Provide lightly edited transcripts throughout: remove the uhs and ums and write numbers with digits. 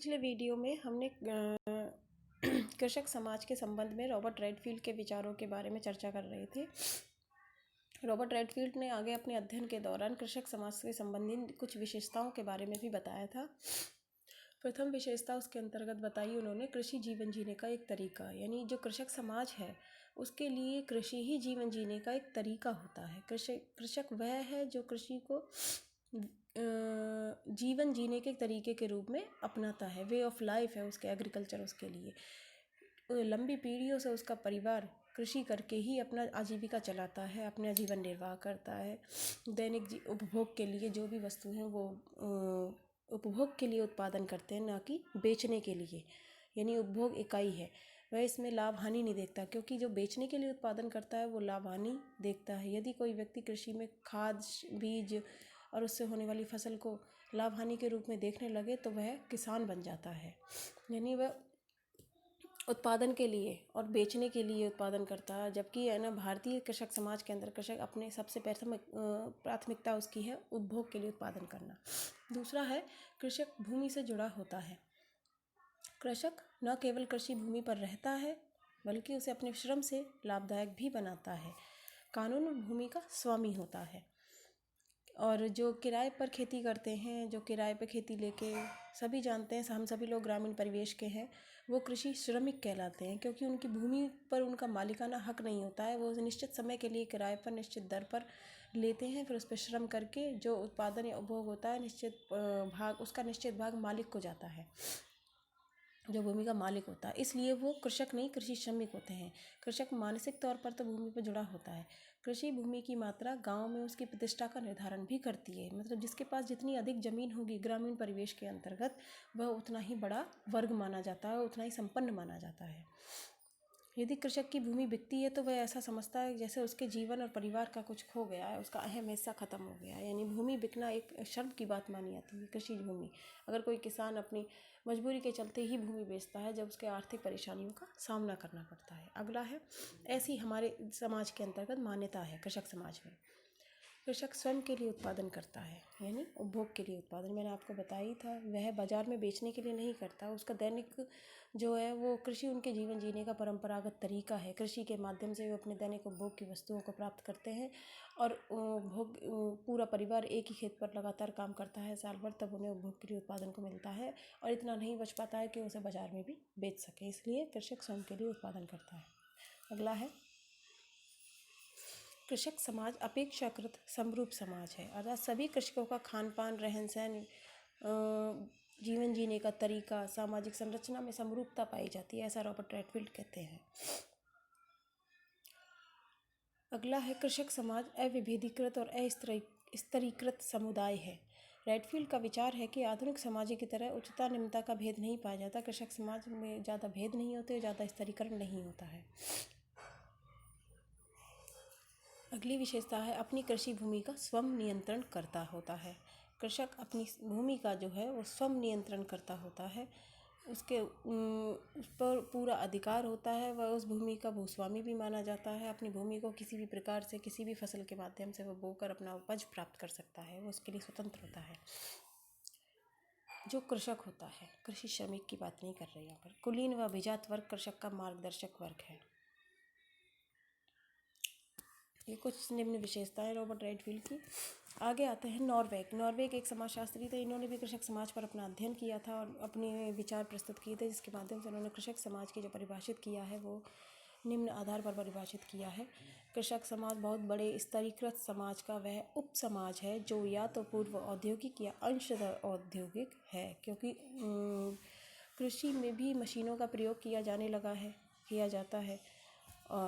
पिछले वीडियो में हमने कृषक समाज के संबंध में रॉबर्ट रेडफील्ड के विचारों के बारे में चर्चा कर रहे थे। रॉबर्ट रेडफील्ड ने आगे अपने अध्ययन के दौरान कृषक समाज से संबंधित कुछ विशेषताओं के बारे में भी बताया था। प्रथम विशेषता उसके अंतर्गत बताई उन्होंने कृषि जीवन जीने का एक तरीका, यानी जो कृषक समाज है उसके लिए कृषि ही जीवन जीने का एक तरीका होता है। कृषक वह है जो कृषि को जीवन जीने के तरीके के रूप में अपनाता है। वे ऑफ लाइफ है उसके, एग्रीकल्चर उसके लिए। लंबी पीढ़ियों से उसका परिवार कृषि करके ही अपना आजीविका चलाता है, अपना जीवन निर्वाह करता है। दैनिक उपभोग के लिए जो भी वस्तु हैं वो उपभोग के लिए उत्पादन करते हैं, ना कि बेचने के लिए, यानी उपभोग इकाई है। वह इसमें लाभ हानि नहीं देखता, क्योंकि जो बेचने के लिए उत्पादन करता है वो लाभ हानि देखता है। यदि कोई व्यक्ति कृषि में खाद, बीज और उससे होने वाली फसल को लाभ हानि के रूप में देखने लगे तो वह किसान बन जाता है, यानी वह उत्पादन के लिए और बेचने के लिए उत्पादन करता है। जबकि है ना, भारतीय कृषक समाज के अंदर कृषक अपने सबसे प्राथमिकता उसकी है उपभोग के लिए उत्पादन करना। दूसरा है, कृषक भूमि से जुड़ा होता है। कृषक न केवल कृषि भूमि पर रहता है बल्कि उसे अपने श्रम से लाभदायक भी बनाता है। कानून में भूमि का स्वामी होता है। और जो किराए पर खेती करते हैं, जो किराए पर खेती लेके, सभी जानते हैं, हम सभी लोग ग्रामीण परिवेश के हैं, वो कृषि श्रमिक कहलाते हैं, क्योंकि उनकी भूमि पर उनका मालिकाना हक नहीं होता है। वो निश्चित समय के लिए किराए पर निश्चित दर पर लेते हैं, फिर उस पर श्रम करके जो उत्पादन या उपभोग होता है उसका निश्चित भाग मालिक को जाता है, जो भूमि का मालिक होता है। इसलिए वो कृषक नहीं, कृषि श्रमिक होते हैं। कृषक मानसिक तौर पर तो भूमि पर जुड़ा होता है। कृषि भूमि की मात्रा गांव में उसकी प्रतिष्ठा का निर्धारण भी करती है। मतलब जिसके पास जितनी अधिक ज़मीन होगी ग्रामीण परिवेश के अंतर्गत, वह उतना ही बड़ा वर्ग माना जाता है, उतना ही संपन्न माना जाता है। यदि कृषक की भूमि बिकती है तो वह ऐसा समझता है जैसे उसके जीवन और परिवार का कुछ खो गया है, उसका अहम हिस्सा खत्म हो गया है। यानी भूमि बिकना एक शर्म की बात मानी जाती है। कृषि भूमि, अगर कोई किसान अपनी मजबूरी के चलते ही भूमि बेचता है जब उसके आर्थिक परेशानियों का सामना करना पड़ता है। अगला है, ऐसी हमारे समाज के अंतर्गत मान्यता है कृषक समाज में। कृषक स्वयं के लिए उत्पादन करता है, यानी उपभोग के लिए उत्पादन। मैंने आपको बताया ही था, वह बाजार में बेचने के लिए नहीं करता। उसका दैनिक जो है वो कृषि उनके जीवन जीने का परंपरागत तरीका है। कृषि के माध्यम से वो अपने दैनिक उपभोग की वस्तुओं को प्राप्त करते हैं और पूरा परिवार एक ही खेत पर लगातार काम करता है साल भर, तब उन्हें उपभोग के लिए उत्पादन को मिलता है और इतना नहीं बच पाता है कि उसे बाजार में भी बेच सके। इसलिए कृषक स्वयं के लिए उत्पादन करता है। अगला है, कृषक समाज अपेक्षाकृत समरूप समाज है, अर्थात सभी कृषकों का खान पान, रहन सहन, जीवन जीने का तरीका, सामाजिक संरचना में समरूपता पाई जाती है, ऐसा रॉबर्ट रेडफील्ड कहते हैं। अगला है, कृषक समाज अविभेदीकृत और अस्तरीकृत समुदाय है। रेडफील्ड का विचार है कि आधुनिक समाज की तरह उच्चता निम्नता का भेद नहीं पाया जाता। कृषक समाज में ज़्यादा भेद नहीं होते, ज़्यादा स्तरीकरण नहीं होता है। अगली विशेषता है, अपनी कृषि भूमि का स्वयं नियंत्रण करता होता है। कृषक अपनी भूमि का जो है वो स्वयं नियंत्रण करता होता है, उसके उस पर पूरा अधिकार होता है। वह उस भूमि का भूस्वामी भी माना जाता है। अपनी भूमि को किसी भी प्रकार से, किसी भी फसल के माध्यम से वह बोकर अपना उपज प्राप्त कर सकता है, वो उसके लिए स्वतंत्र होता है। जो कृषक होता है, कृषि श्रमिक की बात नहीं कर रहे यहाँ पर, कुलीन व अभिजात वर्ग कृषक का मार्गदर्शक वर्ग है। ये कुछ निम्न विशेषताएं रॉबर्ट रेडफील्ड की। आगे आते हैं नॉर्वेग एक समाजशास्त्री थे। इन्होंने भी कृषक समाज पर अपना अध्ययन किया था और अपने विचार प्रस्तुत किए थे, जिसके माध्यम से उन्होंने कृषक समाज की जो परिभाषित किया है वो निम्न आधार पर परिभाषित किया है। कृषक समाज बहुत बड़े स्तरीकृत समाज का वह उप समाज है जो या तो पूर्व औद्योगिक या अंशतः औद्योगिक है, क्योंकि कृषि में भी मशीनों का प्रयोग किया जाता है।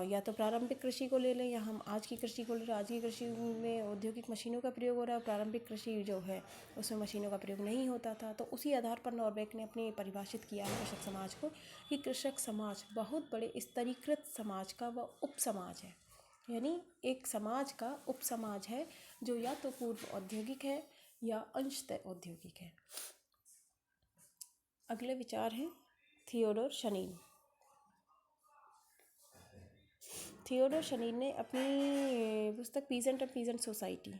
या तो प्रारंभिक कृषि को ले लें या हम आज की कृषि को ले लें। आज की कृषि में औद्योगिक मशीनों का प्रयोग हो रहा है, प्रारंभिक कृषि जो है उसमें मशीनों का प्रयोग नहीं होता था। तो उसी आधार पर नॉर्वेग ने अपनी परिभाषित किया है कृषक समाज को, कि कृषक समाज बहुत बड़े स्तरीकृत समाज का वह उप समाज है, यानी एक समाज का उप समाज है जो या तो पूर्व औद्योगिक है या अंशतः औद्योगिक है। अगले विचार हैं थियोडोर शनीन। थियोडोर शनीन ने अपनी पुस्तक पीजेंट एंड पीजेंट सोसाइटी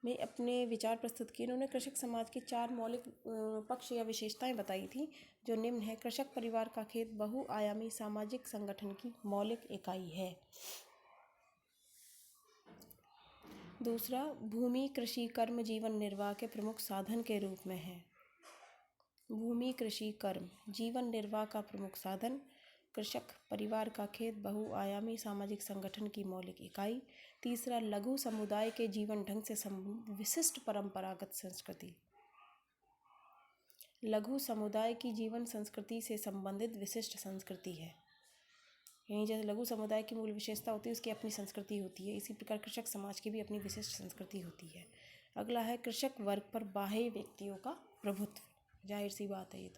में अपने विचार प्रस्तुत किए। उन्होंने कृषक समाज के 4 मौलिक पक्ष या विशेषताएं बताई थी, जो निम्न है। कृषक परिवार का खेत बहुआयामी सामाजिक संगठन की मौलिक इकाई है। दूसरा, भूमि कृषि कर्म जीवन निर्वाह के प्रमुख साधन के रूप में है। भूमि कृषि कर्म जीवन निर्वाह का प्रमुख साधन। कृषक परिवार का खेत बहुआयामी सामाजिक संगठन की मौलिक इकाई। तीसरा, लघु समुदाय के जीवन ढंग से संबंधित विशिष्ट परंपरागत संस्कृति। लघु समुदाय की जीवन संस्कृति से संबंधित विशिष्ट संस्कृति है। यहीं जैसे लघु समुदाय की मूल विशेषता होती है, उसकी अपनी संस्कृति होती है, इसी प्रकार कृषक समाज की भी अपनी विशिष्ट संस्कृति होती है। अगला है कृषक वर्ग पर बाह्य व्यक्तियों का प्रभुत्व। जाहिर सी बात है ये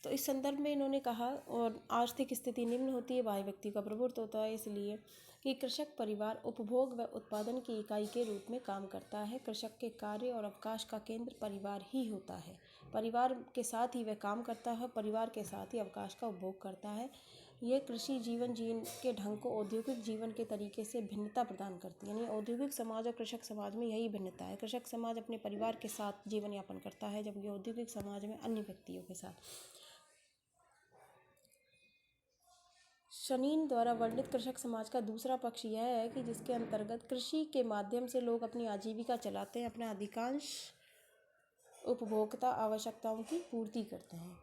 तो इस संदर्भ में इन्होंने कहा, और आर्थिक स्थिति निम्न होती है, बाह्य व्यक्ति का प्रभुत्व होता है, इसलिए कि कृषक परिवार उपभोग व उत्पादन की इकाई के रूप में काम करता है। कृषक के कार्य और अवकाश का केंद्र परिवार ही होता है। परिवार के साथ ही वह काम करता है, परिवार के साथ ही अवकाश का उपभोग करता है। यह कृषि जीवन के ढंग को औद्योगिक जीवन के तरीके से भिन्नता प्रदान करती है। यानी औद्योगिक समाज और कृषक समाज में यही भिन्नता है। कृषक समाज अपने परिवार के साथ जीवन यापन करता है, जबकि औद्योगिक समाज में अन्य व्यक्तियों के साथ। शनीन द्वारा वर्णित कृषक समाज का दूसरा पक्ष यह है कि जिसके अंतर्गत कृषि के माध्यम से लोग अपनी आजीविका चलाते हैं, अपने अधिकांश उपभोक्ता आवश्यकताओं की पूर्ति करते हैं।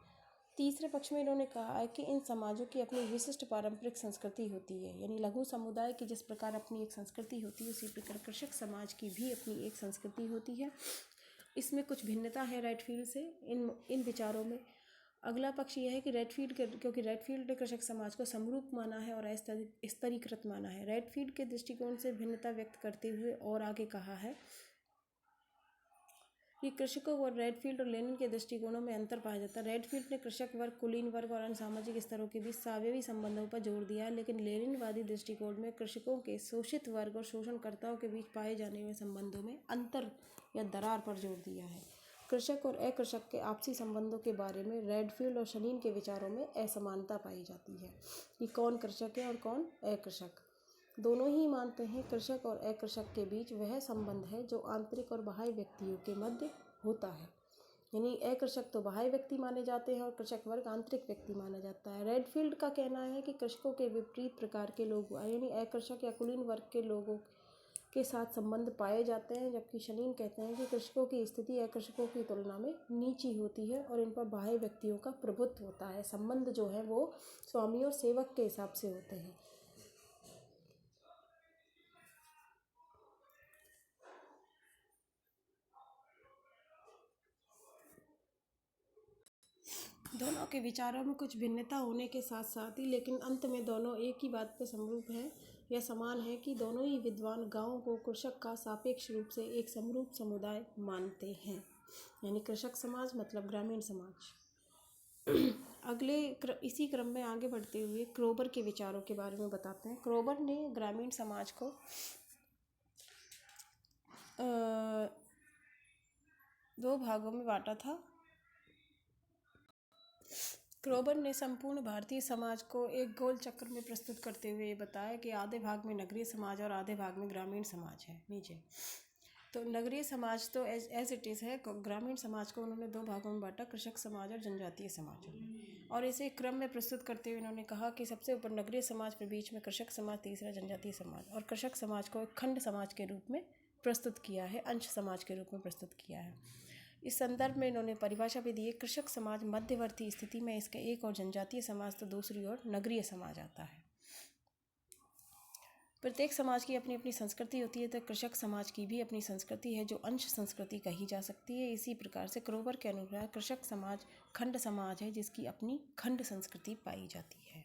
तीसरे पक्ष में इन्होंने कहा है कि इन समाजों की अपनी विशिष्ट पारंपरिक संस्कृति होती है। यानी लघु समुदाय की जिस प्रकार अपनी एक संस्कृति होती है, उसी प्रकार कृषक समाज की भी अपनी एक संस्कृति होती है। इसमें कुछ भिन्नता है रेडफील्ड से इन विचारों में। अगला पक्ष यह है कि क्योंकि रेडफील्ड ने कृषक समाज को समरूप माना है और स्तरीकृत माना है। रेडफील्ड के दृष्टिकोण से भिन्नता व्यक्त करते हुए और आगे कहा है कि कृषकों और रेडफील्ड और लेनिन के दृष्टिकोणों में अंतर पाया जाता है। रेडफील्ड ने कृषक वर्ग, कुलीन वर्ग और अन्य सामाजिक स्तरों के बीच सावयवी संबंधों पर जोर दिया है, लेकिन लेनिनवादी दृष्टिकोण में कृषकों के शोषित वर्ग और शोषणकर्ताओं के बीच पाए जाने वाले संबंधों में अंतर या दरार पर जोर दिया है। कृषक और अकृषक के आपसी संबंधों के बारे में रेडफील्ड और शनीन के विचारों में असमानता पाई जाती है कि कौन कृषक है और कौन अकृषक। दोनों ही मानते हैं कृषक और अकृषक के बीच वह संबंध है जो आंतरिक और बाह्य व्यक्तियों के मध्य होता है। यानी अकृषक तो बाह्य व्यक्ति माने जाते हैं और कृषक वर्ग आंतरिक व्यक्ति माना जाता है। रेडफील्ड का कहना है कि कृषकों के विपरीत प्रकार के लोग यानी अकृषक या कुलीन वर्ग के लोगों के साथ संबंध पाए जाते हैं, जबकि शनीन कहते हैं कि कृषकों की स्थिति अकृषकों की तुलना में नीची होती है और इन पर बाह्य व्यक्तियों का प्रभुत्व होता है। संबंध जो है वो स्वामी और सेवक के हिसाब से होते हैं। दोनों के विचारों में कुछ भिन्नता होने के साथ साथ ही लेकिन अंत में दोनों एक ही बात पर समरूप है या समान है कि दोनों ही विद्वान गांव को कृषक का सापेक्ष रूप से एक समरूप समुदाय मानते हैं। यानी कृषक समाज मतलब ग्रामीण समाज। इसी क्रम में आगे बढ़ते हुए क्रोबर के विचारों के बारे में बताते हैं। क्रोबर ने ग्रामीण समाज को दो भागों में बांटा था। क्रोबर ने संपूर्ण भारतीय समाज को एक गोल चक्र में प्रस्तुत करते हुए ये बताया कि आधे भाग में नगरीय समाज और आधे भाग में ग्रामीण समाज है। नीचे तो नगरीय समाज तो एज इट इज़ है, ग्रामीण समाज को उन्होंने दो भागों में बांटा, कृषक समाज और जनजातीय समाज में। और इसे क्रम में प्रस्तुत करते हुए उन्होंने कहा कि सबसे ऊपर नगरीय समाज, फिर बीच में कृषक समाज, तीसरा जनजातीय समाज, और कृषक समाज को एक खंड समाज के रूप में प्रस्तुत किया है, अंश समाज के रूप में प्रस्तुत किया है। इस संदर्भ में इन्होंने परिभाषा भी दी है, कृषक समाज मध्यवर्ती स्थिति में इसके एक और जनजातीय समाज तो दूसरी ओर नगरीय समाज आता है। प्रत्येक समाज की अपनी अपनी संस्कृति होती है, तो कृषक समाज की भी अपनी संस्कृति है जो अंश संस्कृति कही जा सकती है। इसी प्रकार से क्रोबर के अनुसार कृषक समाज खंड समाज है जिसकी अपनी खंड संस्कृति पाई जाती है।